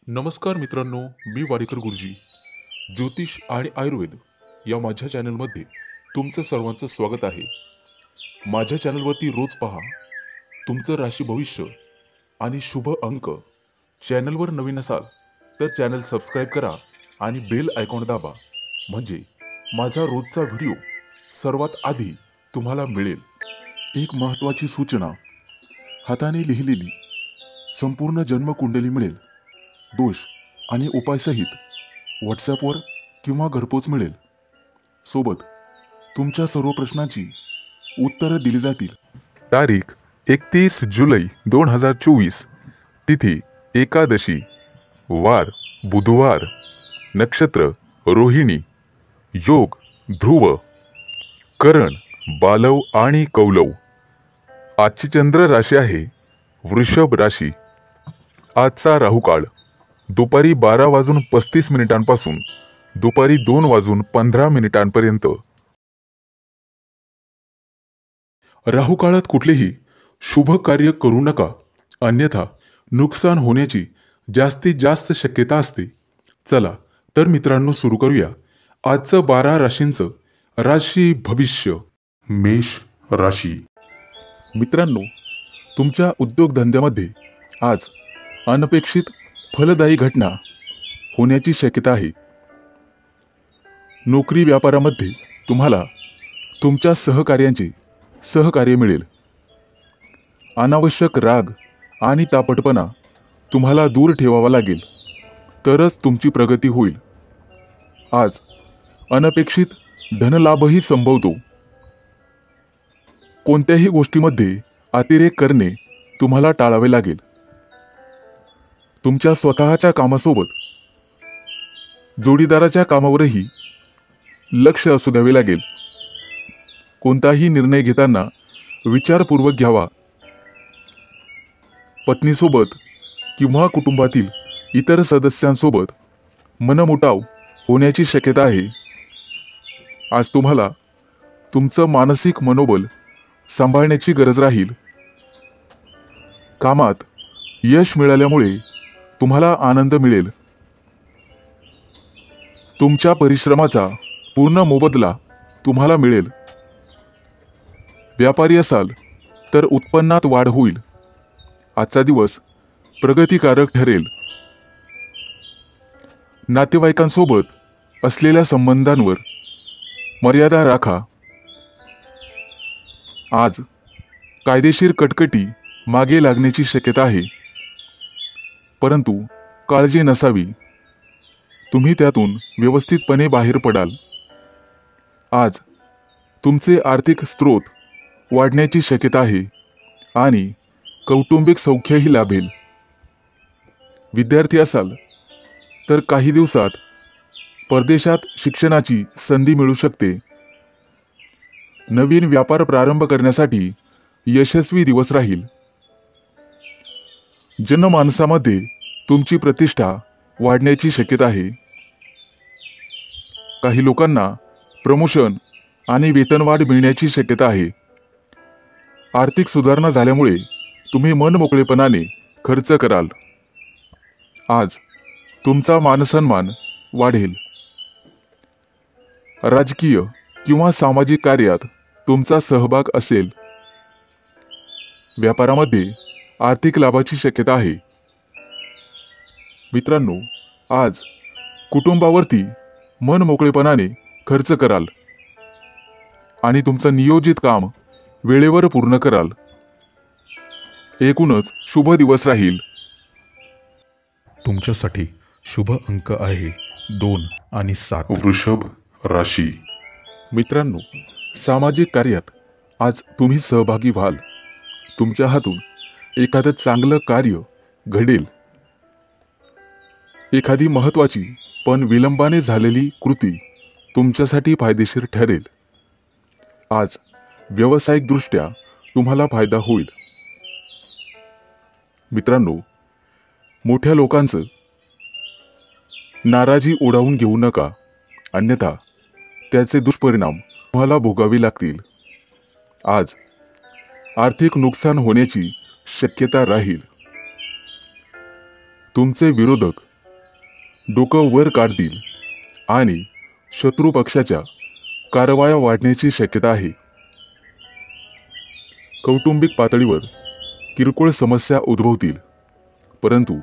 नमस्कार मित्रांनो, मी वाडेकर गुरुजी. ज्योतिष आणि आयुर्वेद या माझ्या चॅनलमध्ये तुमचं सर्वांचं स्वागत आहे. माझ्या चॅनलवरती रोज पहा तुमचं राशी भविष्य आणि शुभ अंक. चॅनलवर नवीन असाल तर चॅनल सबस्क्राईब करा आणि बेल आयकॉन दाबा, म्हणजे माझा रोजचा व्हिडिओ सर्वात आधी तुम्हाला मिळेल. एक महत्त्वाची सूचना: हाताने लिहिलेली संपूर्ण जन्मकुंडली मिळेल. दोष आणि उपायसहित व्हॉट्सॲपवर किंवा घरपोच मिळेल. सोबत तुमच्या सर्व प्रश्नांची उत्तरं दिली जातील. तारीख 31 जुलै 2024. तिथी एकादशी. वार बुधवार. नक्षत्र रोहिणी. योग ध्रुव. करण बालव आणि कौलव. आजची चंद्र राशी आहे वृषभ राशी. आजचा राहुकाळ दुपारी 12:35 पासून दुपारी 2:15 राहुकाळात कुठलेही शुभ कार्य करू नका, अन्यथा नुकसान होण्याची जास्तीत जास्त शक्यता असते. चला तर मित्रांनो, सुरू करूया आजचं 12 राशींचं राशी भविष्य. मेष राशी. मित्रांनो, तुमच्या उद्योगधंद्यामध्ये आज अनपेक्षित फलदायी घटना होण्याची शक्यता आहे. नोकरी व्यापारामध्ये तुम्हाला तुमच्या सहकार्यांचे सहकार्य मिळेल. अनावश्यक राग आणि तापटपणा तुम्हाला दूर ठेवावा लागेल, तरच तुमची प्रगती होईल. आज अनपेक्षित धनलाभही संभवतो. कोणत्याही गोष्टीमध्ये अतिरेक करणे तुम्हाला टाळावे लागेल. तुमच्या स्वतःच्या कामासोबत जोडीदाराच्या कामावरही लक्ष असू द्यावे लागेल. कोणताही निर्णय घेताना विचारपूर्वक घ्यावा. पत्नीसोबत किंवा कुटुंबातील इतर सदस्यांसोबत मनमुटाव होण्याची शक्यता आहे. आज तुम्हाला तुमचं मानसिक मनोबल सांभाळण्याची गरज राहील. कामात यश मिळाल्यामुळे तुम्हाला आनंद मिळेल. तुमच्या परिश्रमाचा पूर्ण मोबदला तुम्हाला मिळेल. व्यापारी असाल तर उत्पन्नात वाढ होईल. आजचा दिवस प्रगतिकारक ठरेल. नातेवाईकांसोबत असलेल्या संबंधांवर मर्यादा राखा. आज कायदेशीर कटकटी मागे लागण्याची शक्यता आहे, परंतु काळजी नसावी. तुम्ही त्यातून व्यवस्थितपणे बाहेर पडाल. आज तुमचे आर्थिक स्रोत वाढण्याची शक्यता आहे आणि कौटुंबिक सौख्यही लाभेल. विद्यार्थी असाल तर काही दिवसात परदेशात शिक्षणाची संधी मिळू शकते. नवीन व्यापार प्रारंभ करण्यासाठी यशस्वी दिवस राहील. जनमानसामध्ये तुमची प्रतिष्ठा वाढण्याची शक्यता आहे. काही लोकांना प्रमोशन आणि वेतनवाढ मिळण्याची शक्यता आहे. आर्थिक सुधारणा झाल्यामुळे तुम्ही मनमोकळेपणाने खर्च कराल. आज तुमचा मानसन्मान वाढेल. राजकीय किंवा सामाजिक कार्यात तुमचा सहभाग असेल. व्यापारामध्ये आर्थिक लाभाची शक्यता आहे. मित्रांनो, आज कुटुंबावरती मनमोकळेपणाने खर्च कराल आणि तुमचं नियोजित काम वेळेवर पूर्ण कराल. एकूणच शुभ दिवस राहील. तुमच्यासाठी शुभ अंक आहे 2 आणि 7. वृषभ राशी. मित्रांनो, सामाजिक कार्यात आज तुम्ही सहभागी व्हाल. तुमच्या हातून एखादं चांगलं कार्य घडेल. एखादी महत्त्वाची पण विलंबाने झालेली कृती तुमच्यासाठी फायदेशीर ठरेल. आज व्यावसायिकदृष्ट्या तुम्हाला फायदा होईल. मित्रांनो, मोठ्या लोकांचं नाराजी ओढावून घेऊ नका, अन्यथा त्याचे दुष्परिणाम तुम्हाला भोगावे लागतील. आज आर्थिक नुकसान होण्याची शक्यता राहील. तुमचे विरोधक डोकं वर काढतील आणि शत्रू पक्षाच्या कारवाया वाढण्याची शक्यता आहे. कौटुंबिक पातळीवर किरकोळ समस्या उद्भवतील, परंतु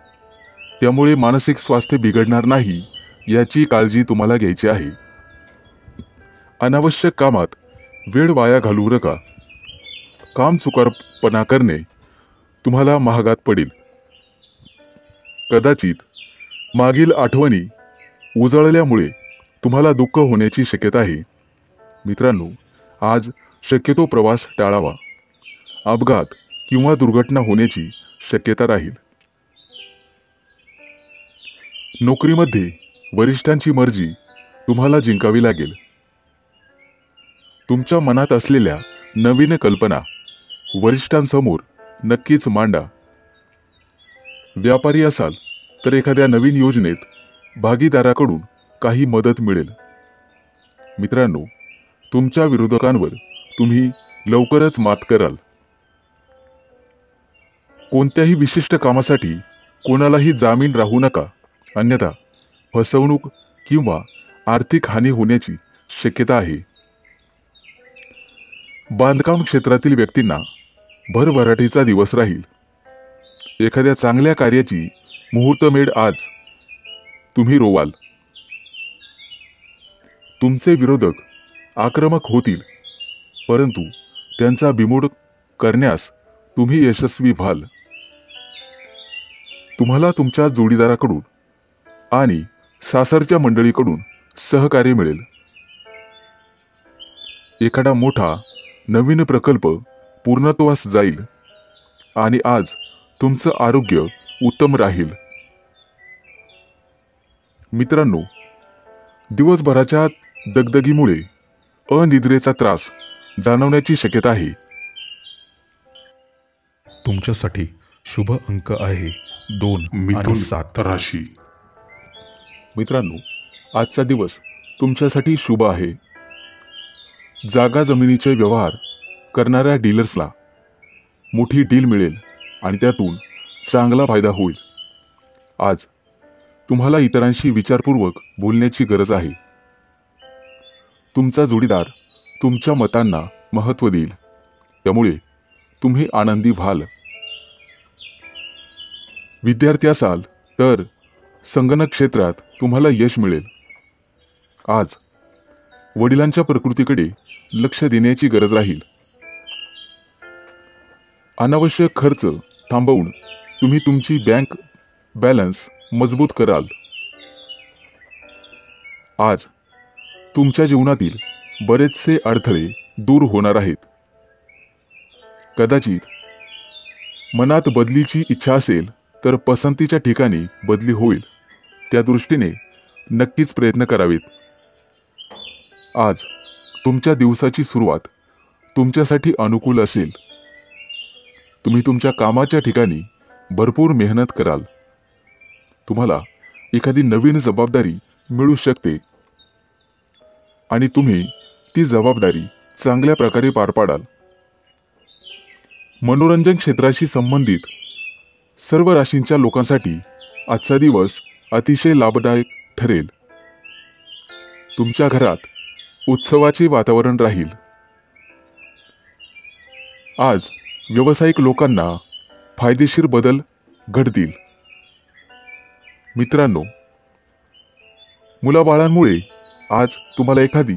त्यामुळे मानसिक स्वास्थ्य बिघडणार नाही याची काळजी तुम्हाला घ्यायची आहे. अनावश्यक कामात वेळ वाया घालवू नका. काम चुकारपणा करणे तुम्हाला महागात पडेल. कदाचित मागील आठवणी उजळल्यामुळे तुम्हाला दुःख होण्याची शक्यता आहे. मित्रांनो, आज शक्यतो प्रवास टाळावा. अपघात किंवा दुर्घटना होण्याची शक्यता राहील. नोकरीमध्ये वरिष्ठांची मर्जी तुम्हाला जिंकावी लागेल. तुमच्या मनात असलेल्या नवीन कल्पना वरिष्ठांसमोर नक्कीच मांडा. व्यापारी असाल तर एखाद्या नवीन योजनेत भागीदाराकडून काही मदत मिळेल. मित्रांनो, तुमच्या विरोधकांवर तुम्ही लवकरच मात कराल. कोणत्याही विशिष्ट कामासाठी कोणालाही जामीन राहू नका, अन्यथा फसवणूक किंवा आर्थिक हानी होण्याची शक्यता आहे. बांधकाम क्षेत्रातील व्यक्तींना भरभराटीचा दिवस राहील. एखाद्या चांगल्या कार्याची मुहूर्तमेढ आज तुम्ही रोवाल. तुमचे विरोधक आक्रमक होतील, परंतु त्यांचा बिमोड करण्यास तुम्ही यशस्वी व्हाल. तुम्हाला तुमच्या जोडीदाराकडून आणि सासरच्या मंडळीकडून सहकार्य मिळेल. एखादा मोठा नवीन प्रकल्प पूर्णत्वास जाईल आणि आज तुमचं आरोग्य उत्तम राहील. मित्रांनो, दिवसभराच्या दगदगीमुळे अनिद्रेचा त्रास जाणवण्याची शक्यता आहे. तुमच्यासाठी शुभ अंक आहे 2 आणि मिथुन 7 राशी. मित्रांनो, आजचा दिवस तुमच्यासाठी शुभ आहे. जागा जमिनीचे व्यवहार करणाऱ्या डीलर्सला मोठी डील मिळेल आणि त्यातून चांगला फायदा होईल. आज तुम्हाला इतरांशी विचारपूर्वक बोलण्याची गरज आहे. तुमचा जोडीदार तुमच्या मतांना महत्त्व देईल, त्यामुळे तुम्ही आनंदी व्हाल. विद्यार्थी असाल तर संगणक क्षेत्रात तुम्हाला यश मिळेल. आज वडिलांच्या प्रकृतीकडे लक्ष देण्याची गरज राहील. अनावश्यक खर्च थांबवून तुम्ही तुमची बँक बॅलन्स मजबूत कराल. आज तुमच्या जीवनातील बरेचसे अडथळे दूर होणार आहेत. कदाचित मनात बदलीची इच्छा असेल तर पसंतीच्या ठिकाणी बदली होईल. त्या दृष्टीने नक्कीच प्रयत्न करावेत. आज तुमच्या दिवसाची सुरुवात तुमच्यासाठी अनुकूल असेल. तुम्ही तुमच्या कामाच्या ठिकाणी भरपूर मेहनत कराल. तुम्हाला एखादी नवीन जबाबदारी मिळू शकते आणि तुम्ही ती जबाबदारी चांगल्या प्रकारे पार पाडाल. मनोरंजन क्षेत्राशी संबंधित सर्व राशींच्या लोकांसाठी आजचा दिवस अतिशय लाभदायक ठरेल. तुमच्या घरात उत्सवाचे वातावरण राहील. आज व्यावसायिक लोकांना फायदेशीर बदल घडतील. मित्रांनो, मुलाबाळांमुळे आज तुम्हाला एखादी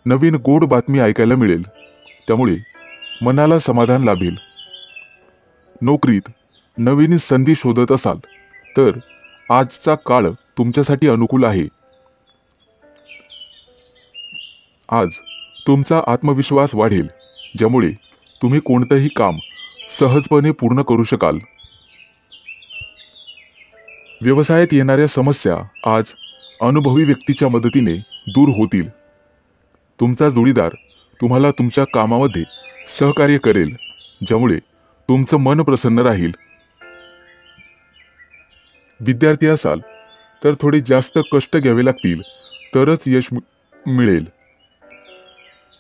नवीन गोड बातमी ऐकायला मिळेल, त्यामुळे मनाला समाधान लाभेल. नोकरीत नवीन संधी शोधत असाल तर आजचा काळ तुमच्यासाठी अनुकूल आहे. आज तुमचा आत्मविश्वास वाढेल, ज्यामुळे तुम्ही कोणतेही काम सहजपणे पूर्ण करू शकाल. व्यवसायात येणाऱ्या समस्या आज अनुभवी व्यक्तीच्या मदतीने दूर होतील. तुमचा जोडीदार तुम्हाला तुमच्या कामामध्ये सहकार्य करेल, ज्यामुळे तुमचं मन प्रसन्न राहील. विद्यार्थी असाल तर थोडे जास्त कष्ट घ्यावे लागतील तरच यश मिळेल.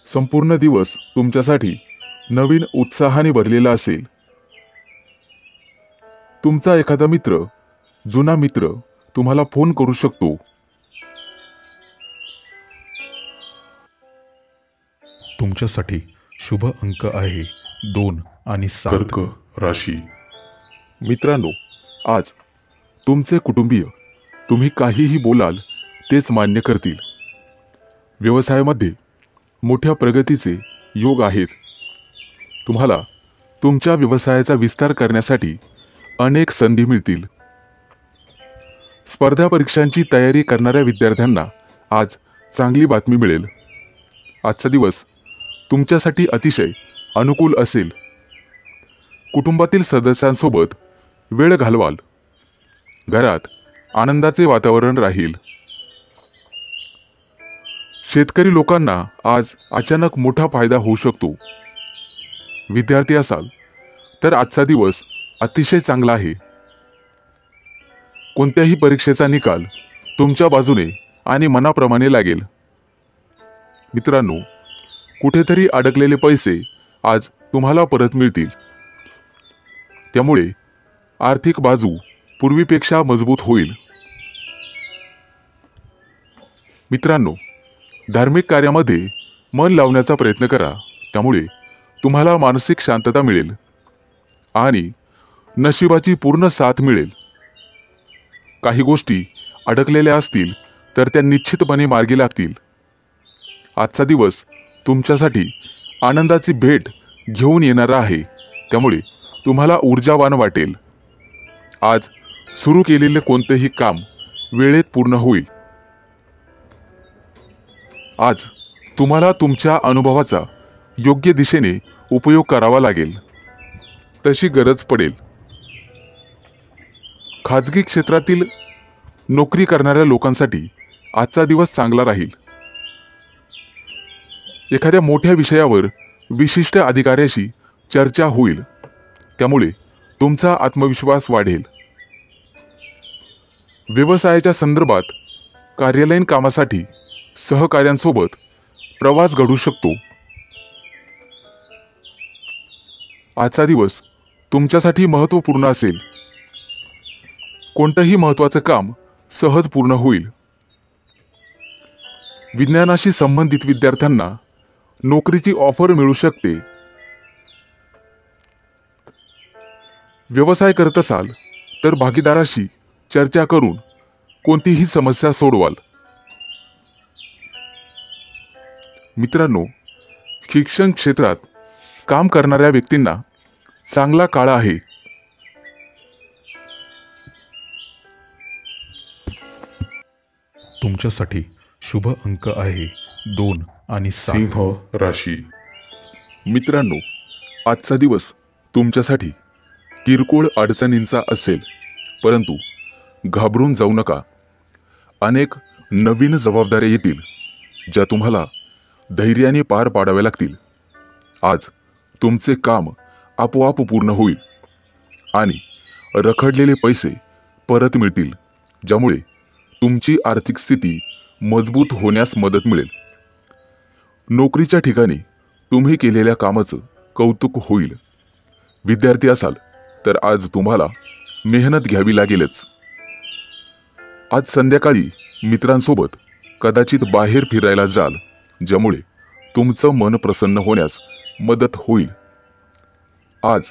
संपूर्ण दिवस तुमच्यासाठी नवीन उत्साहाने भरलेला असेल. तुमचा एखादा मित्र, जुना मित्र तुम्हाला फोन करू शकतो. तुमच्यासाठी शुभ अंक आहे 2 आणि 7. कर्क राशी. मित्रांनो, आज तुमचे कुटुंबीय तुम्ही काहीही बोलाल तेच मान्य करतील. व्यवसायामध्ये मोठ्या प्रगतीचे योग आहेत. तुम्हाला तुमच्या व्यवसायाचा विस्तार करण्यासाठी अनेक संधी मिळतील. स्पर्धा परीक्षांची तयारी करणाऱ्या विद्यार्थ्यांना आज चांगली बातमी मिळेल. आजचा दिवस तुमच्यासाठी अतिशय अनुकूल असेल. कुटुंबातील सदस्यांसोबत वेळ घालवाल. घरात आनंदाचे वातावरण राहील. शेतकरी लोकांना आज अचानक मोठा फायदा होऊ शकतो. विद्यार्थी असाल तर आजचा दिवस अतिशय चांगला आहे. कोणत्याही परीक्षेचा निकाल तुमच्या बाजूने आणि मनाप्रमाणे लागेल. मित्रांनो, कुठेतरी अडकलेले पैसे आज तुम्हाला परत मिळतील. त्यामुळे आर्थिक बाजू पूर्वीपेक्षा मजबूत होईल. मित्रांनो, धार्मिक कार्यामध्ये मन लावण्याचा प्रयत्न करा. त्यामुळे तुम्हाला मानसिक शांतता मिळेल आणि नशिबाची पूर्ण साथ मिळेल. काही गोष्टी अडकलेल्या असतील तर त्या निश्चितपणे मार्गी लागतील. आजचा दिवस तुमच्यासाठी आनंदाची भेट घेऊन येणारा आहे. त्यामुळे तुम्हाला ऊर्जावान वाटेल. आज सुरू केलेले कोणतेही काम वेळेत पूर्ण होईल. आज तुम्हाला तुमच्या अनुभवाचा योग्य दिशेने उपयोग करावा लागेल. तशी गरज पडेल. खाजगी क्षेत्रातील नोकरी करणाऱ्या लोकांसाठी आजचा दिवस चांगला राहील. एखाद्या मोठ्या विषयावर विशिष्ट अधिकाऱ्याशी चर्चा होईल. त्यामुळे तुमचा आत्मविश्वास वाढेल. व्यवसायाच्या संदर्भात कार्यालयीन कामासाठी सहकाऱ्यांसोबत प्रवास घडू शकतो. आजचा दिवस तुमच्यासाठी महत्त्वपूर्ण असेल. कोणतंही महत्त्वाचं काम सहज पूर्ण होईल. विज्ञानाशी संबंधित विद्यार्थ्यांना नोकरीची ऑफर मिळू शकते. व्यवसाय करत असाल तर भागीदाराशी चर्चा करून कोणतीही समस्या सोडवाल. मित्रांनो, शिक्षण क्षेत्रात काम करणाऱ्या व्यक्तींना चांगला काळ आहे. तुमच्यासाठी शुभ अंक आहे 2 आणि 7. सिंह राशी. मित्रांनो, आजचा दिवस तुमच्यासाठी किरकोळ अडचणींचा असेल. परंतु घाबरून जाऊ नका. अनेक नवीन जबाबदाऱ्या येतील ज्या तुम्हाला धैर्याने पार पाडाव्या लागतील. आज तुमचे काम आपोआप पूर्ण होईल आणि रखडलेले पैसे परत मिळतील, ज्यामुळे तुमची आर्थिक स्थिती मजबूत होण्यास मदत मिळेल. नोकरीच्या ठिकाणी तुम्ही केलेल्या कामाचं कौतुक होईल. विद्यार्थी असाल तर आज तुम्हाला मेहनत घ्यावी लागेलच. आज संध्याकाळी मित्रांसोबत कदाचित बाहेर फिरायला जाल, ज्यामुळे तुमचं मन प्रसन्न होण्यास मदत होईल. आज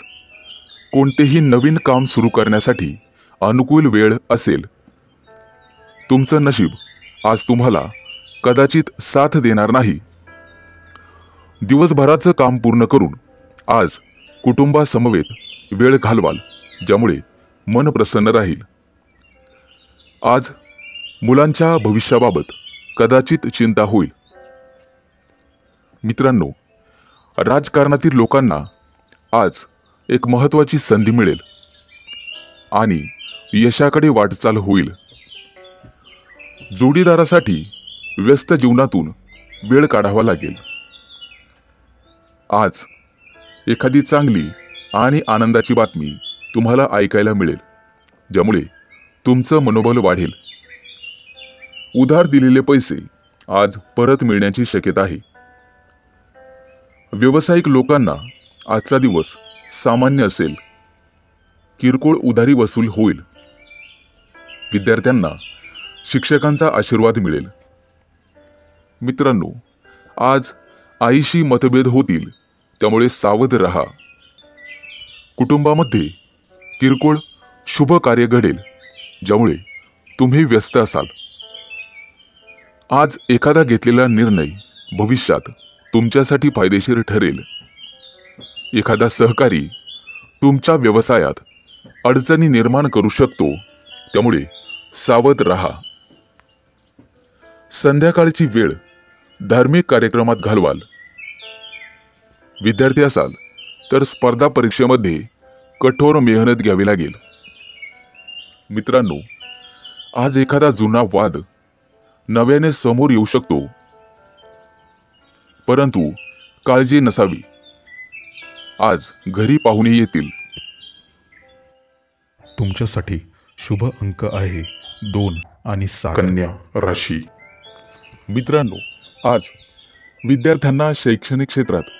कोणतेही नवीन काम सुरू करण्यासाठी अनुकूल वेळ असेल. तुमचं नशीब आज तुम्हाला कदाचित साथ देणार नाही. दिवसभराचं काम पूर्ण करून आज कुटुंबासमवेत वेळ घालवाल, ज्यामुळे मन प्रसन्न राहील. आज मुलांच्या भविष्याबाबत कदाचित चिंता होईल. मित्रांनो, राजकारणातील लोकांना आज एक महत्त्वाची संधी मिळेल आणि यशाकडे वाटचाल होईल. जोडीदारासाठी व्यस्त जीवनातून वेळ काढावा लागेल. आज एखादी चांगली आणि आनंदाची बातमी तुम्हाला ऐकायला मिळेल, ज्यामुळे तुमचं मनोबल वाढेल. उधार दिलेले पैसे आज परत मिळण्याची शक्यता आहे. व्यावसायिक लोकांना आजचा दिवस सामान्य असेल. किरकोळ उधारी वसूल होईल. विद्यार्थ्यांना शिक्षकांचा आशीर्वाद मिळेल. मित्रांनो, आज आईशी मतभेद होतील, त्यामुळे सावध रहा. कुटुंबामध्ये किरकोळ शुभ कार्य घडेल, ज्यामुळे तुम्ही व्यस्त असाल. आज एखादा घेतलेला निर्णय भविष्यात तुमच्यासाठी फायदेशीर ठरेल. एखादा सहकारी तुमच्या व्यवसायात अडचणी निर्माण करू शकतो, त्यामुळे सावध रहा. संध्याकाळची वेळ धार्मिक कार्यक्रमात घालवाल. विद्यार्थी असाल तर स्पर्धा परीक्षेमध्ये कठोर मेहनत घ्यावी लागेल. मित्रांनो, आज एखादा जुना वाद नव्याने समोर येऊ शकतो, परंतु काळजी नसावी. आज घरी पाहुणे येतील. तुमच्यासाठी शुभ अंक आहे 2 आणि 7. कन्या राशी. मित्रांनो, आज विद्यार्थ्यांना शैक्षणिक क्षेत्रात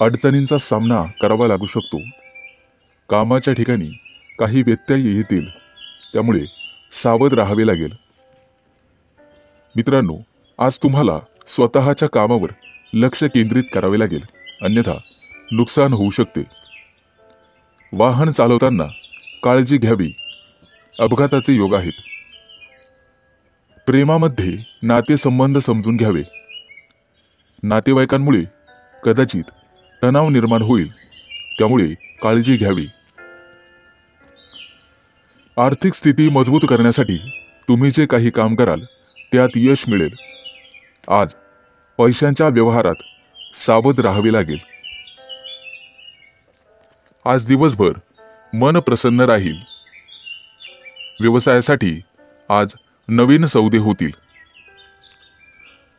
अडचणींचा सामना करावा लागू शकतो. कामाच्या ठिकाणी काही व्यत्यय येतील, त्यामुळे सावध राहावे लागेल. मित्रांनो, आज तुम्हाला स्वतःच्या कामावर लक्ष केंद्रित करावे लागेल, अन्यथा नुकसान होऊ शकते. वाहन चालवताना काळजी घ्यावी. अपघाताचे योग आहेत. प्रेमामध्ये नातेसंबंध समजून घ्यावे. नातेवाईकांमुळे कदाचित तणाव निर्माण होईल, त्यामुळे काळजी घ्यावी. आर्थिक स्थिती मजबूत करण्यासाठी तुम्ही जे काही काम कराल त्यात यश मिळेल. आज पैशांच्या व्यवहारात सावध राहावे लागेल. आज दिवसभर मन प्रसन्न राहील. व्यवसायासाठी आज नवीन सौदे होतील.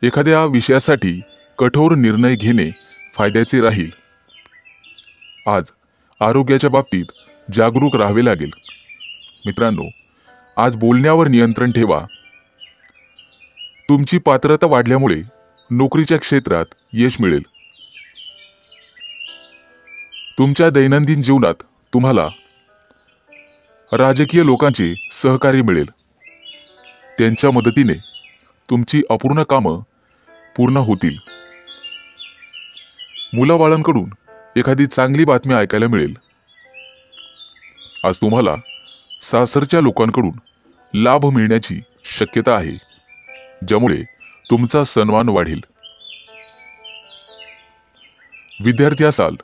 एखाद्या विषयासाठी कठोर निर्णय घेणे फायद्याचे राहील. आज आरोग्याच्या बाबतीत जागरूक राहावे लागेल. मित्रांनो, आज बोलण्यावर नियंत्रण ठेवा. तुमची पात्रता वाढल्यामुळे नोकरीच्या क्षेत्रात यश मिळेल. तुमच्या दैनंदिन जीवनात तुम्हाला राजकीय लोकांचे सहकार्य मिळेल. त्यांच्या मदतीने तुमची अपूर्ण कामं पूर्ण होतील. मुलाबाळांकडून एखादी चांगली बातमी ऐकायला मिळेल. आज तुम्हाला सासरच्या लोकांकडून लाभ मिळण्याची शक्यता आहे, ज्यामुळे तुमचा सन्मान वाढेल. विद्यार्थी असाल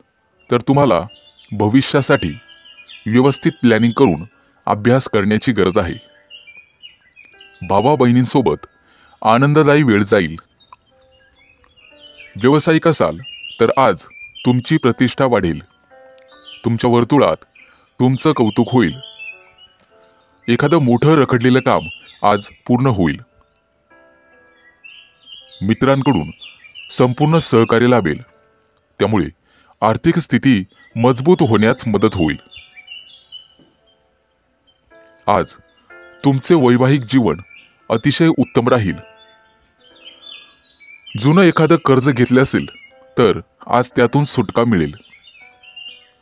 तर तुम्हाला भविष्यासाठी व्यवस्थित प्लॅनिंग करून अभ्यास करण्याची गरज आहे. भावा बहिणींसोबत आनंददायी वेळ जाईल. व्यावसायिक असाल तर आज तुमची प्रतिष्ठा वाढेल. तुमच्या वर्तुळात तुमचं कौतुक होईल. एखादं मोठं रखडलेलं काम आज पूर्ण होईल. मित्रांकडून संपूर्ण सहकार्य लाभेल, त्यामुळे आर्थिक स्थिती मजबूत होण्यास मदत होईल. आज तुमचे वैवाहिक जीवन अतिशय उत्तम राहील. जुनं एखादं कर्ज घेतले असेल तर आज त्यातून सुटका मिळेल.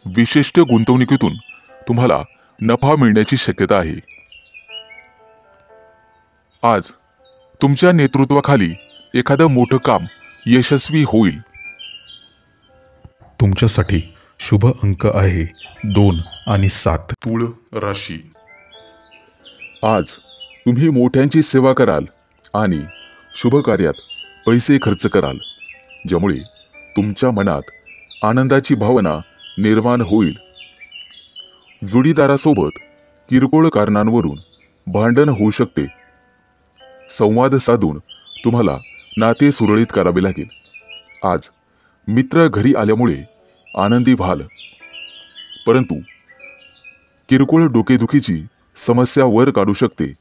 विशिष्ट गुंतवणुकीतून तुम्हाला नफा मिळण्याची शक्यता आहे. आज तुमच्या नेतृत्वाखाली एखादं मोठं काम यशस्वी होईल. तुमच्यासाठी शुभ अंक आहे 2 आणि 7. तुळ राशी. आज तुम्ही मोठ्यांची सेवा कराल आणि शुभ कार्यात पैसे खर्च कराल, ज्यामुळे तुमच्या मनात आनंदाची भावना निर्माण होईल. जोडीदारासोबत किरकोळ कारणांवरून भांडण होऊ शकते. संवाद साधून तुम्हाला नाते सुरळीत करावे लागेल. आज मित्र घरी आल्यामुळे आनंदी व्हाल, परंतु किरकोळ डोकेदुखीची समस्या वर काढू शकते.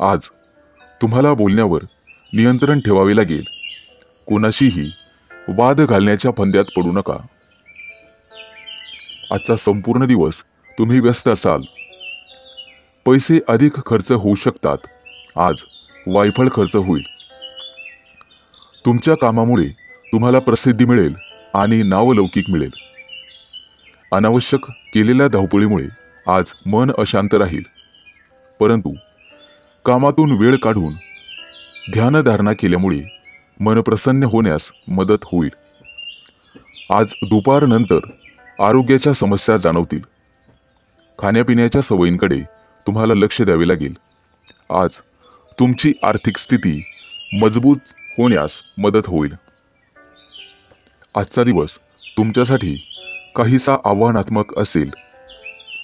आज तुम्हाला बोलण्यावर नियंत्रण ठेवावे लागेल. कोणाशीही वाद घालण्याच्या फंद्यात पडू नका. आजचा संपूर्ण दिवस तुम्ही व्यस्त असाल. पैसे अधिक खर्च होऊ शकतात. आज वायफळ खर्च होईल. तुमच्या कामामुळे तुम्हाला प्रसिद्धी मिळेल आणि नावलौकिक मिळेल. अनावश्यक केलेल्या धावपळीमुळे आज मन अशांत राहील. परंतु कामातून वेळ काढून ध्यानधारणा केल्यामुळे मन प्रसन्न होण्यास मदत होईल. आज दुपारनंतर आरोग्याच्या समस्या जाणवतील. खाण्यापिण्याच्या सवयींकडे तुम्हाला लक्ष द्यावे लागेल. आज तुमची आर्थिक स्थिती मजबूत होण्यास मदत होईल. आजचा दिवस तुमच्यासाठी काहीसा आव्हानात्मक असेल.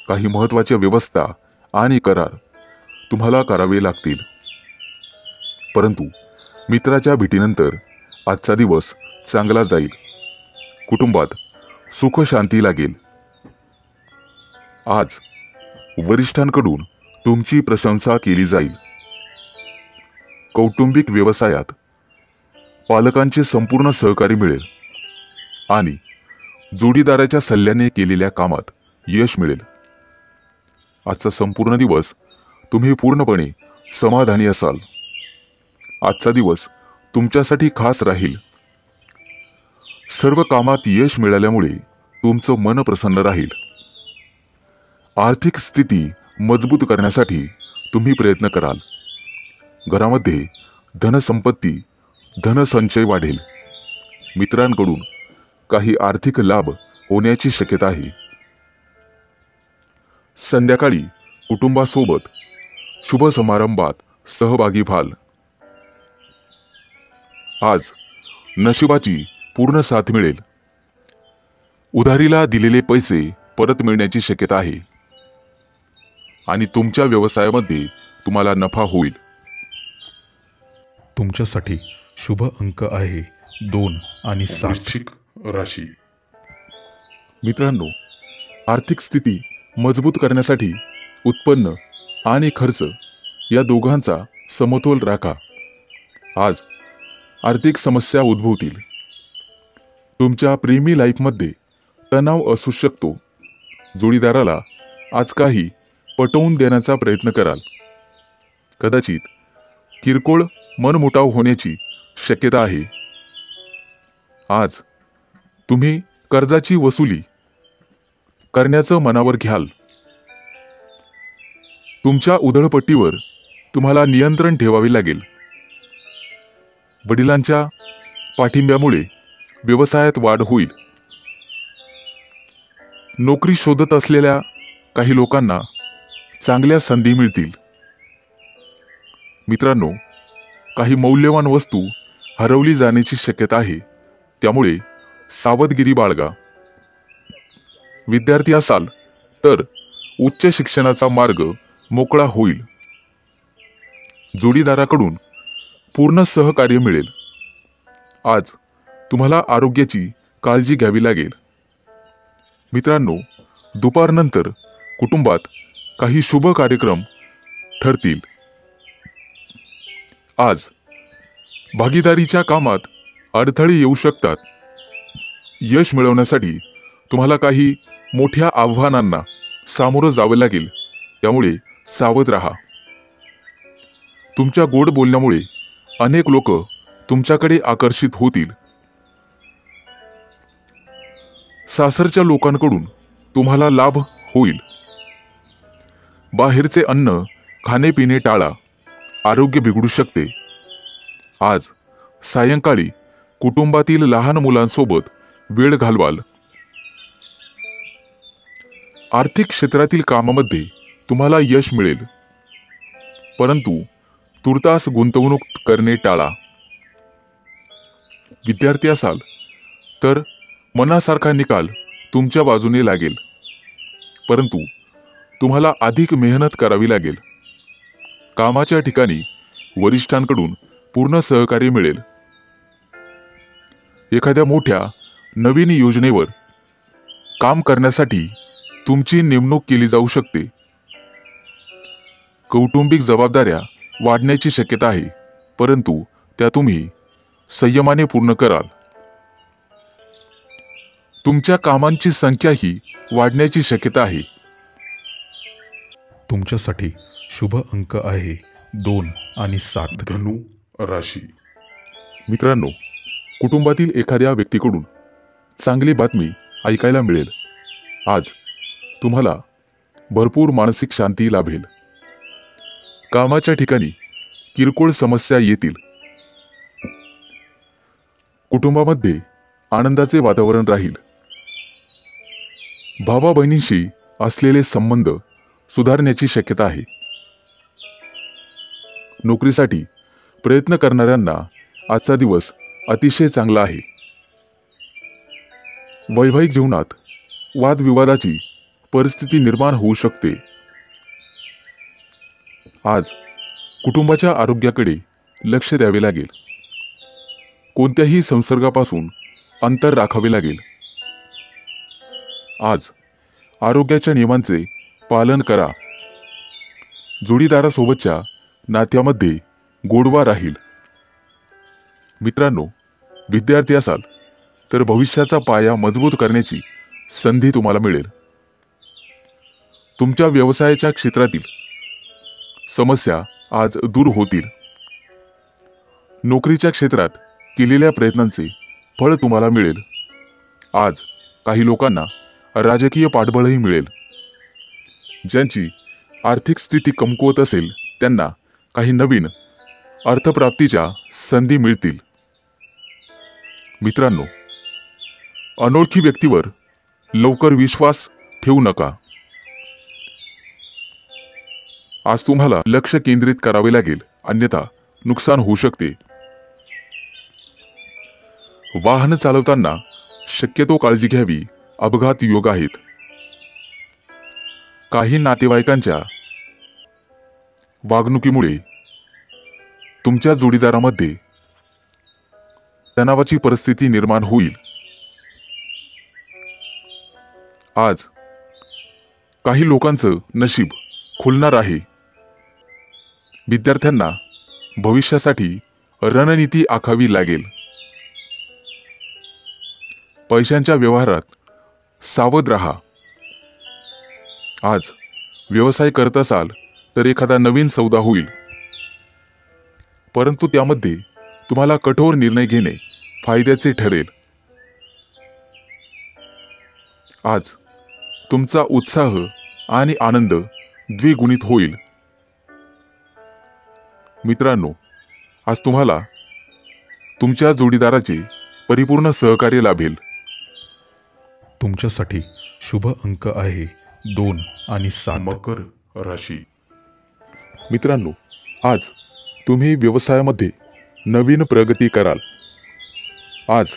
काही महत्त्वाच्या व्यवस्था आणि करार तुम्हाला करावे लागतील. परंतु मित्राच्या भेटीनंतर आजचा दिवस चांगला जाईल. कुटुंबात सुख शांती लागेल. आज वरिष्ठांकडून तुमची प्रशंसा केली जाईल. कौटुंबिक व्यवसायात पालकांचे संपूर्ण सहकार्य मिळेल आणि जोडीदाराच्या सल्ल्याने केलेल्या कामात यश मिळेल. आजचा संपूर्ण दिवस तुम्ही पूर्णपणे समाधानी असाल. आजचा दिवस तुमच्यासाठी खास राहील. सर्व कामात यश मिळाल्यामुळे तुमचं मन प्रसन्न राहील. आर्थिक स्थिती मजबूत करण्यासाठी तुम्ही प्रयत्न कराल. घरामध्ये धनसंपत्ती, धनसंचय वाढेल. मित्रांकडून काही आर्थिक लाभ होण्याची शक्यता आहे. संध्याकाळी कुटुंबासोबत शुभ समारंभात सहभागी व्हाल. आज नशिबाची पूर्ण साथ मिळेल. उधारीला दिलेले पैसे परत मिळण्याची शक्यता आहे आणि तुमच्या व्यवसायामध्ये तुम्हाला नफा होईल. तुमच्यासाठी शुभ अंक आहे 2 आणि 7. वृश्चिक राशी. मित्रांनो, आर्थिक स्थिती मजबूत करण्यासाठी उत्पन्न आणि खर्च या दोघांचा समतोल राखा. आज आर्थिक समस्या उद्भवतील. तुमच्या प्रेमी लाईफमध्ये तणाव असू शकतो. जोडीदाराला आज काही पटवून देण्याचा प्रयत्न कराल. कदाचित किरकोळ मनमुटाव होण्याची शक्यता आहे. आज तुम्ही कर्जाची वसुली करण्याचं मनावर घ्याल. तुमच्या उधळपट्टीवर तुम्हाला नियंत्रण ठेवावे लागेल. वडिलांच्या पाठिंब्यामुळे व्यवसायात वाढ होईल. नोकरी शोधत असलेल्या काही लोकांना चांगल्या संधी मिळतील. मित्रांनो, काही मौल्यवान वस्तू हरवली जाण्याची शक्यता आहे, त्यामुळे सावधगिरी बाळगा. विद्यार्थी असाल तर उच्च शिक्षणाचा मार्ग मोकळा होईल. जोडीदाराकडून पूर्ण सहकार्य मिळेल. आज तुम्हाला आरोग्याची काळजी घ्यावी लागेल. मित्रांनो, दुपारनंतर कुटुंबात काही शुभ कार्यक्रम ठरतील. आज भागीदारीच्या कामात अडथळे येऊ शकतात. यश मिळवण्यासाठी तुम्हाला काही मोठ्या आव्हानांना सामोरं जावं लागेल, त्यामुळे सावध राहा. तुमच्या गोड बोलण्यामुळे अनेक लोक तुमच्याकडे आकर्षित होतील. सासरच्या लोकांकडून तुम्हाला लाभ होईल. बाहेरचे अन्न खाणे-पिणे टाळा. आरोग्य बिघडू शकते. आज सायंकाळी कुटुंबातील लहान मुलांसोबत वेळ घालवाल. आर्थिक क्षेत्रातील कामामध्ये तुम्हाला यश मिळेल, परंतु तुर्तास गुंतवणूक करणे टाळा. विद्यार्थी असाल तर मनासारखा निकाल तुमच्या बाजूने लागेल, परंतु तुम्हाला अधिक मेहनत करावी लागेल. कामाच्या ठिकाणी वरिष्ठांकडून पूर्ण सहकार्य मिळेल. एखाद्या मोठ्या नवीन योजनेवर काम करण्यासाठी तुमची नेमणूक केली जाऊ शकते. कौटुंबिक जबाबदाऱ्या वाढण्याची शक्यता आहे, परंतु त्या तुम्ही संयमाने पूर्ण कराल. तुमच्या कामांची संख्याही वाढण्याची शक्यता आहे. तुमच्यासाठी शुभ अंक आहे 2 आणि 7. धनु राशी. मित्रांनो, कुटुंबातील एखाद्या व्यक्तीकडून चांगली बातमी ऐकायला मिळेल. आज तुम्हाला भरपूर मानसिक शांती लाभेल. कामाच्या ठिकाणी किरकोळ समस्या येतील. कुटुंबामध्ये आनंदाचे वातावरण राहील. भावा बहिणींशी असलेले संबंध सुधारण्याची शक्यता आहे. नोकरीसाठी प्रयत्न करणाऱ्यांना आजचा दिवस अतिशय चांगला आहे. वैवाहिक जीवनात वादविवादाची परिस्थिती निर्माण होऊ शकते. आज कुटुंबाच्या आरोग्याकडे लक्ष द्यावे लागेल. कोणत्याही संसर्गापासून अंतर राखावे लागेल. आज आरोग्याच्या नियमांचे पालन करा. जोडीदारासोबतच्या नात्यामध्ये गोडवा राहील. मित्रांनो, विद्यार्थी असाल तर भविष्याचा पाया मजबूत करण्याची संधी तुम्हाला मिळेल. तुमच्या व्यवसायाच्या क्षेत्रातील समस्या आज दूर होतील. नोकरीच्या क्षेत्रात केलेल्या प्रयत्नांचे फळ तुम्हाला मिळेल. आज काही लोकांना राजकीय पाठबळही मिळेल. ज्यांची आर्थिक स्थिती कमकुवत असेल त्यांना काही नवीन अर्थप्राप्तीच्या संधी मिळतील. मित्रांनो, अनोळखी व्यक्तीवर लवकर विश्वास ठेवू नका. आज तुम्हाला लक्ष केंद्रित करावे लागेल, अन्यथा नुकसान होऊ शकते. वाहन चालवताना शक्यतो काळजी घ्यावी. अपघात योग आहेत. काही नातेवाईकांच्या वागणुकीमुळे तुमच्या जोडीदारामध्ये तणावाची परिस्थिती निर्माण होईल. आज काही लोकांचं नशीब खुलणार आहे. विद्यार्थ्यांना भविष्यासाठी रणनीती आखावी लागेल. पैशांच्या व्यवहारात सावध रहा. आज व्यवसाय करत असाल तर एखादा नवीन सौदा होईल, परंतु त्यामध्ये तुम्हाला कठोर निर्णय घेणे फायद्याचे ठरेल. आज तुमचा उत्साह आणि आनंद द्विगुणित होईल. मित्रांनो, आज तुम्हाला तुमच्या जोडीदाराचे परिपूर्ण सहकार्य लाभेल. तुमच्यासाठी शुभ अंक आहे 2 आणि 7. मकर राशी. मित्रांनो, आज तुम्ही व्यवसायामध्ये नवीन प्रगती कराल. आज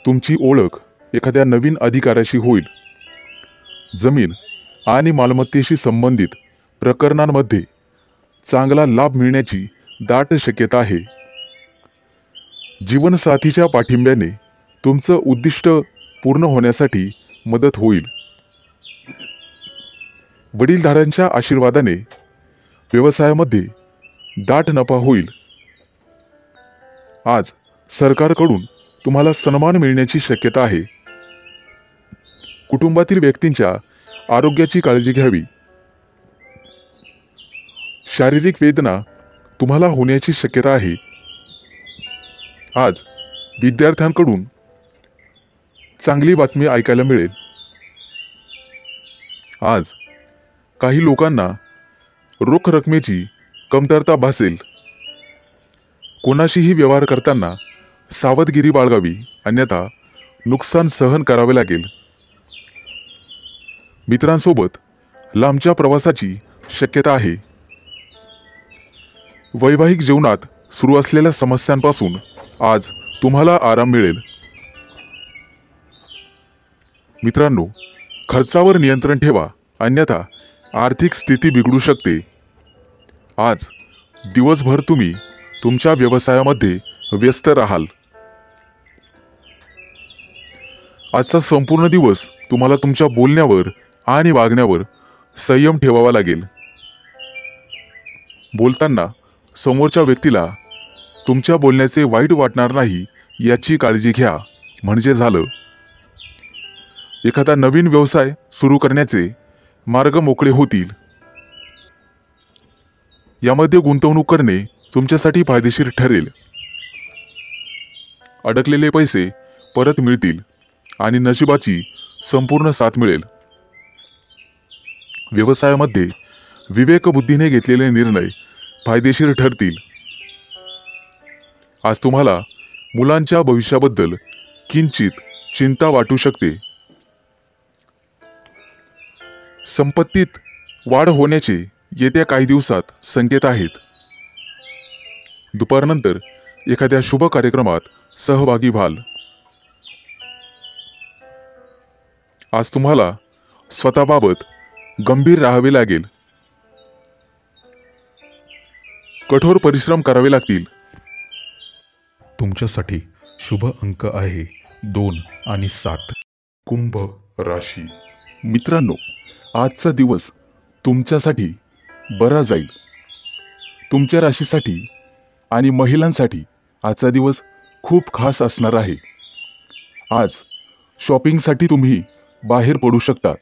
तुमची ओळख एखाद्या नवीन अधिकाऱ्याशी होईल. जमीन आणि मालमत्तेशी संबंधित प्रकरणांमध्ये चांगला लाभ मिळण्याची दाट शक्यता आहे. जीवनसाथीच्या पाठिंब्याने तुमचं उद्दिष्ट पूर्ण होण्यासाठी मदत होईल. वडीलधाऱ्यांच्या आशीर्वादाने व्यवसायामध्ये दाट नफा होईल. आज सरकारकडून तुम्हाला सन्मान मिळण्याची शक्यता आहे. कुटुंबातील व्यक्तींच्या आरोग्याची काळजी घ्यावी. शारीरिक वेदना तुम्हाला होण्याची शक्यता आहे. आज विद्यार्थ्यांकडून चांगली बातमी ऐकायला मिळेल. आज काही लोकांना रोख रकमेची कमतरता भासेल. कोणाशीही व्यवहार करताना सावधगिरी बाळगावी, अन्यथा नुकसान सहन करावे लागेल. मित्रांसोबत लांबच्या प्रवासाची शक्यता आहे. वैवाहिक जीवनात सुरू असलेल्या समस्यांपासून आज तुम्हाला आराम मिळेल. मित्रांनो, खर्चावर नियंत्रण ठेवा, अन्यथा आर्थिक स्थिती बिघडू शकते. आज दिवसभर तुम्ही तुमच्या व्यवसायामध्ये व्यस्त राहाल. आजचा संपूर्ण दिवस तुम्हाला तुमच्या बोलण्यावर आणि वागण्यावर संयम ठेवावा लागेल. बोलताना समोरच्या व्यक्तीला तुमच्या बोलण्याचे वाईट वाटणार नाही याची काळजी घ्या, म्हणजे झालं. एखादा नवीन व्यवसाय सुरू करण्याचे मार्ग मोकळे होतील. यामध्ये गुंतवणूक करणे तुमच्यासाठी फायदेशीर ठरेल. अडकलेले पैसे परत मिळतील आणि नशिबाची संपूर्ण साथ मिळेल. व्यवसायामध्ये विवेकबुद्धीने घेतलेले निर्णय फायदेशीर ठरतील. आज तुम्हाला मुलांच्या भविष्याबद्दल किंचित चिंता वाटू शकते. संपत्तीत वाढ होण्याचे येत्या काही दिवसात संकेत आहेत. दुपारनंतर एखाद्या शुभ कार्यक्रमात सहभागी व्हाल. आज तुम्हाला स्वतःबाबत गंभीर राहावे लागेल. कठोर परिश्रम करावे लागतील. तुमच्यासाठी शुभ अंक आहे 2 आणि 7. कुंभ राशी. मित्रांनो, आजचा दिवस तुमच्यासाठी बरा जाईल. तुमच्या राशीसाठी आणि महिलांसाठी आजचा दिवस खूप खास असणार आहे. आज शॉपिंगसाठी तुम्ही बाहेर पडू शकता.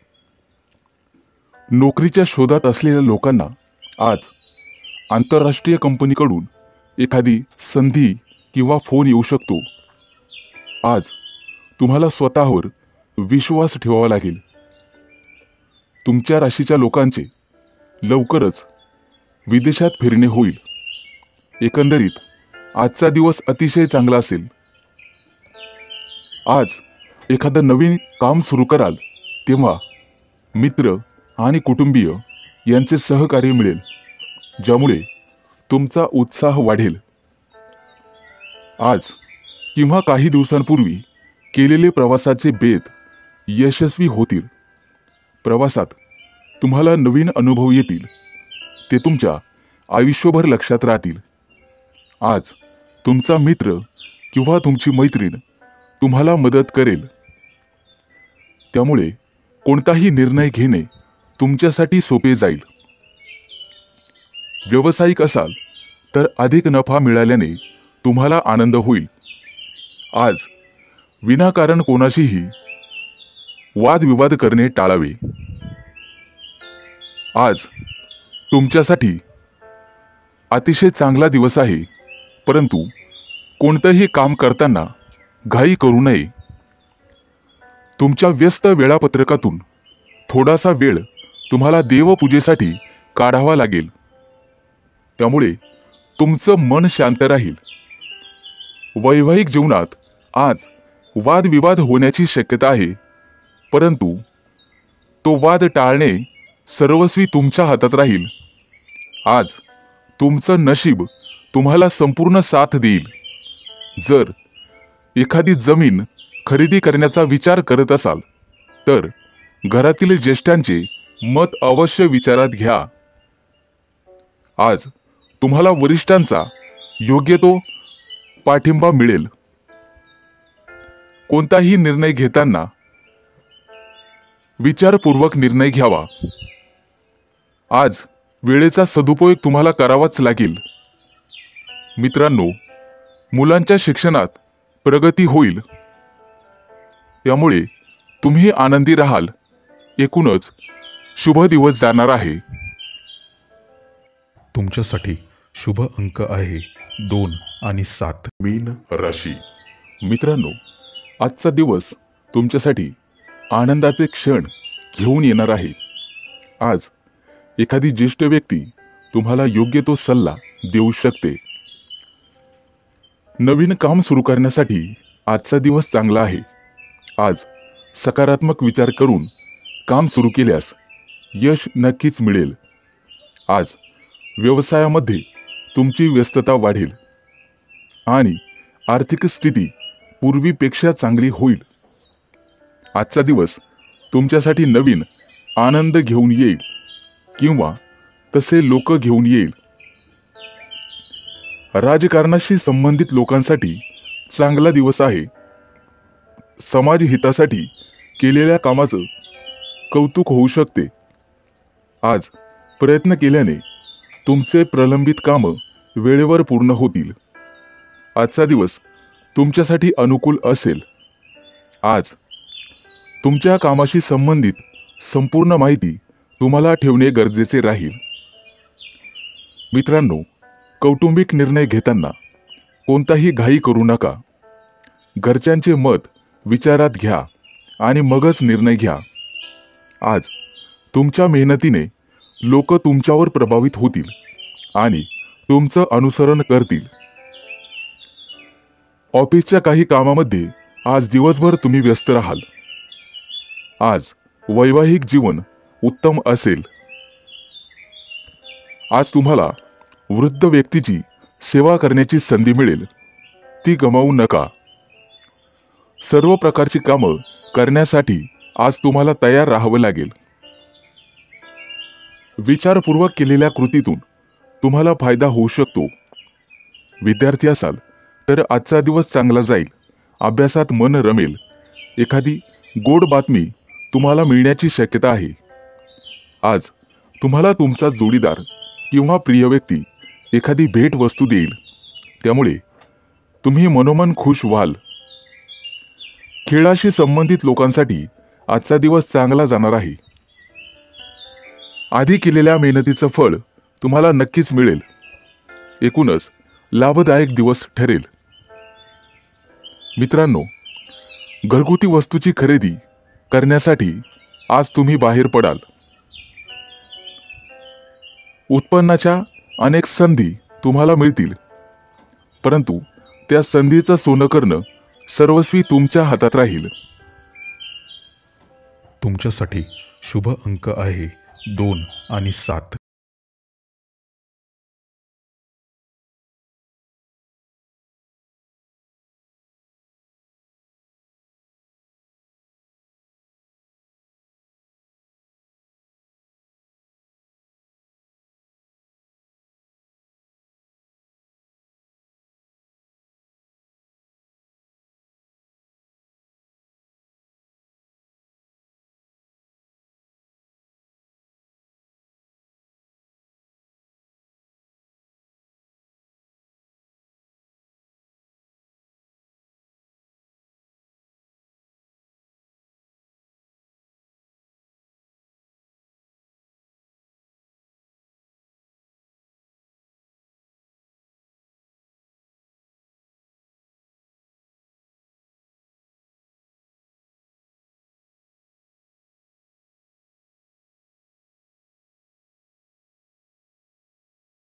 नोकरीच्या शोधात असलेल्या लोकांना आज आंतरराष्ट्रीय कंपनीकडून एखादी संधी किंवा फोन येऊ शकतो. आज तुम्हाला स्वतःवर विश्वास ठेवावा लागेल. तुमच्या राशीच्या लोकांचे लवकरच विदेशात फिरणे होईल. एकंदरीत आजचा दिवस अतिशय चांगला असेल. आज एखादं नवीन काम सुरू कराल तेव्हा मित्र आणि कुटुंबीय यांचे सहकार्य मिळेल, ज्यामुळे तुमचा उत्साह वाढेल. आज किंवा काही दिवसांपूर्वी केलेले प्रवासाचे बेत यशस्वी होतील. प्रवासात तुम्हाला नवीन अनुभव येतील. ते तुमच्या आयुष्यभर लक्षात राहतील. आज तुमचा मित्र किंवा तुमची मैत्रीण तुम्हाला मदत करेल. त्यामुळे कोणताही निर्णय घेणे तुमच्यासाठी सोपे जाईल. व्यावसायिक असाल तर अधिक नफा मिळाल्याने तुम्हाला आनंद होईल. आज विनाकारण कोणाशीही वादविवाद करणे टाळावे. आज तुमच्यासाठी अतिशय चांगला दिवस आहे, परंतु कोणतेही काम करताना घाई करू नये. तुमच्या व्यस्त वेळापत्रकातून थोडासा वेळ तुम्हाला देवपूजेसाठी काढावा लागेल. त्यामुळे तुमचं मन शांत राहील. वैवाहिक जीवनात आज वादविवाद होण्याची शक्यता आहे, परंतु तो वाद टाळणे सर्वस्वी तुमच्या हातात राहील. आज तुमचं नशीब तुम्हाला संपूर्ण साथ देईल. जर एखादी जमीन खरेदी करण्याचा विचार करत असाल तर घरातील ज्येष्ठांचे मत अवश्य विचारात घ्या. आज तुम्हाला वरिष्ठांचा योग्य तो पाठिंबा मिळेल. कोणताही निर्णय घेताना विचारपूर्वक निर्णय घ्यावा. आज वेळेचा सदुपयोग तुम्हाला करावाच लागेल. मित्रांनो, मुलांच्या शिक्षणात प्रगती होईल, त्यामुळे तुम्ही आनंदी राहाल. एकूणच शुभ दिवस जाणार आहे. तुमच्यासाठी शुभ अंक आहे 2 आणि 7. मीन राशी. मित्रांनो, आजचा दिवस तुमच्यासाठी आनंदाचे क्षण घेऊन येणार आहे. आज एखादी ज्येष्ठ व्यक्ती तुम्हाला योग्य तो सल्ला देऊ शकते. नवीन काम सुरू करण्यासाठी आजचा दिवस चांगला आहे. आज सकारात्मक विचार करून काम सुरू केल्यास यश नक्कीच मिळेल. आज व्यवसायामध्ये तुमची व्यस्तता वाढेल आणि आर्थिक स्थिती पूर्वीपेक्षा चांगली होईल. आजचा दिवस तुमच्यासाठी नवीन आनंद घेऊन येईल किंवा तसे लोक घेऊन येईल. राजकारणाशी संबंधित लोकांसाठी चांगला दिवस आहे. समाज हितासाठी केलेल्या कामाचं कौतुक होऊ शकते. आज प्रयत्न केल्याने तुमचे प्रलंबित कामं वेळेवर पूर्ण होतील. आजचा दिवस तुमच्यासाठी अनुकूल असेल. आज तुमच्या कामाशी संबंधित संपूर्ण माहिती तुम्हाला ठेवणे गरजेचे राहील. मित्रांनो, कौटुंबिक निर्णय घेताना कोणताही घाई करू नका. घरच्यांचे मत विचारात घ्या आणि मगच निर्णय घ्या. आज तुमच्या मेहनतीने लोक तुमच्यावर प्रभावित होतील आणि तुमचं अनुसरण करतील. ऑफिसच्या काही कामामध्ये आज दिवसभर तुम्ही व्यस्त राहाल. आज वैवाहिक जीवन उत्तम असेल. आज तुम्हाला वृद्ध व्यक्तीची सेवा करण्याची संधी मिळेल, ती गमावू नका. सर्व प्रकारची कामं करण्यासाठी आज तुम्हाला तयार राहावं लागेल. विचारपूर्वक केलेल्या कृतीतून तुम्हाला फायदा होऊ शकतो. विद्यार्थी असाल तर आजचा दिवस चांगला जाईल. अभ्यासात मन रमेल. एखादी गोड बातमी तुम्हाला मिळण्याची शक्यता आहे. आज तुम्हाला तुमचा जोडीदार किंवा प्रिय व्यक्ती एखादी भेट वस्तू देईल, त्यामुळे तुम्ही मनोमन खुश व्हाल. खेळाशी संबंधित लोकांसाठी आजचा दिवस चांगला जाणार आहे. आधी केलेल्या मेहनतीचं फळ तुम्हाला नक्कीच मिळेल. एकूणच लाभदायक दिवस ठरेल. मित्रांनो, घरगुती वस्तूची खरेदी करण्यासाठी आज तुम्ही बाहेर पडाल. उत्पन्नाच्या अनेक संधी तुम्हाला मिळतील, परंतु त्या संधीचं सोनं करणं सर्वस्वी तुमच्या हातात राहील. तुमच्यासाठी शुभ अंक आहे 2 आणि 7.